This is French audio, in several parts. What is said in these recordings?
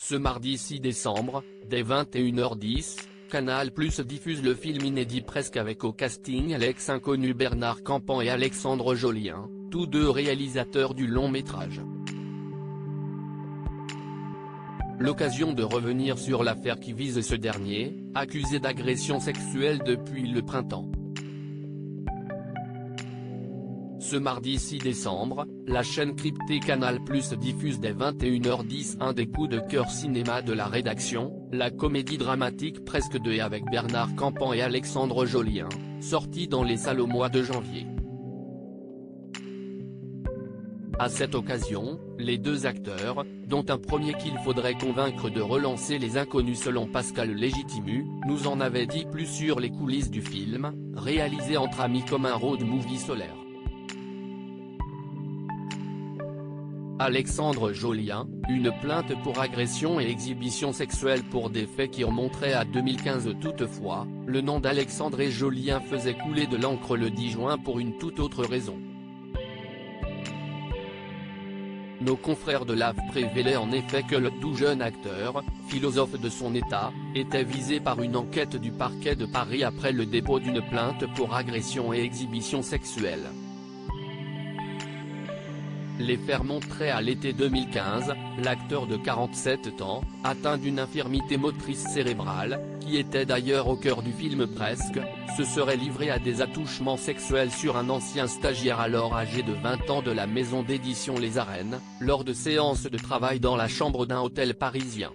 Ce mardi 6 décembre, dès 21h10, Canal+ diffuse le film inédit Presque avec au casting l'ex-inconnu Bernard Campan et Alexandre Jolien, tous deux réalisateurs du long métrage. L'occasion de revenir sur l'affaire qui vise ce dernier, accusé d'agression sexuelle depuis le printemps. Ce mardi 6 décembre, la chaîne cryptée Canal+ diffuse dès 21h10 un des coups de cœur cinéma de la rédaction, la comédie dramatique Presque 2 avec Bernard Campan et Alexandre Jolien, sortie dans les salles au mois de janvier. À cette occasion, les deux acteurs, dont un premier qu'il faudrait convaincre de relancer Les Inconnus selon Pascal Légitimu, nous en avaient dit plus sur les coulisses du film, réalisé entre amis comme un road movie solaire. Alexandre Jolien, une plainte pour agression et exhibition sexuelle pour des faits qui remonteraient à 2015. Toutefois, le nom d'Alexandre Jolien faisait couler de l'encre le 10 juin pour une toute autre raison. Nos confrères de l'AFP révélaient en effet que le tout jeune acteur, philosophe de son état, était visé par une enquête du parquet de Paris après le dépôt d'une plainte pour agression et exhibition sexuelle. Les faits remonteraient à l'été 2015, l'acteur de 47 ans, atteint d'une infirmité motrice cérébrale, qui était d'ailleurs au cœur du film Presque, se serait livré à des attouchements sexuels sur un ancien stagiaire alors âgé de 20 ans de la maison d'édition Les Arènes, lors de séances de travail dans la chambre d'un hôtel parisien.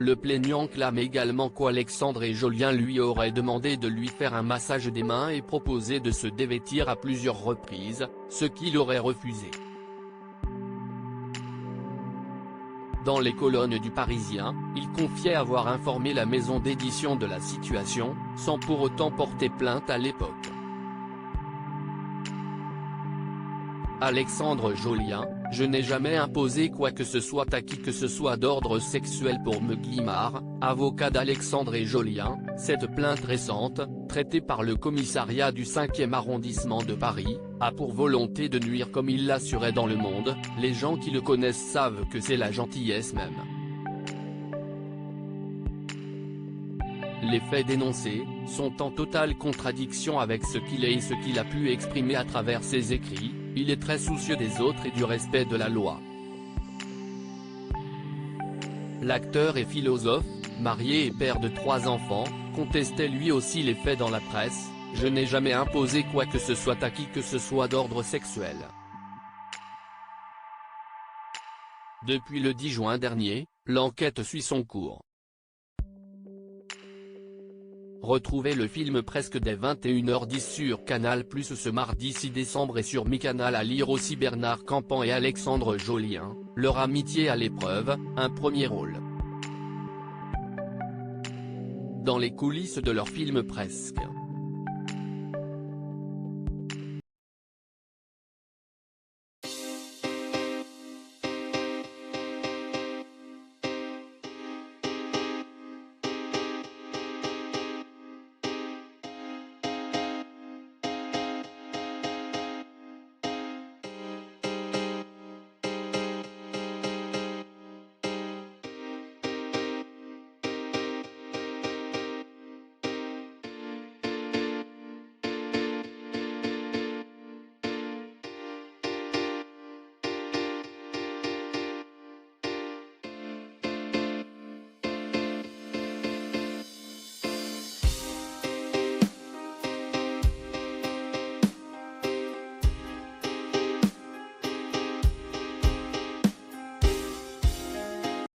Le plaignant clame également qu'Alexandre Jolien lui aurait demandé de lui faire un massage des mains et proposé de se dévêtir à plusieurs reprises, ce qu'il aurait refusé. Dans les colonnes du Parisien, il confiait avoir informé la maison d'édition de la situation, sans pour autant porter plainte à l'époque. Alexandre Jolien: je n'ai jamais imposé quoi que ce soit à qui que ce soit d'ordre sexuel pour me Guimard, avocat d'Alexandre Jolien. Cette plainte récente, traitée par le commissariat du 5e arrondissement de Paris, a pour volonté de nuire comme il l'assurait dans Le Monde. Les gens qui le connaissent savent que c'est la gentillesse même. Les faits dénoncés sont en totale contradiction avec ce qu'il est et ce qu'il a pu exprimer à travers ses écrits. Il est très soucieux des autres et du respect de la loi. L'acteur et philosophe, marié et père de 3 enfants, contestait lui aussi les faits dans la presse. Je n'ai jamais imposé quoi que ce soit à qui que ce soit d'ordre sexuel. Depuis le 10 juin dernier, l'enquête suit son cours. Retrouvez le film Presque dès 21h10 sur Canal+ ce mardi 6 décembre et sur MyCanal. À lire aussi Bernard Campan et Alexandre Jolien, leur amitié à l'épreuve, un premier rôle. Dans les coulisses de leur film Presque.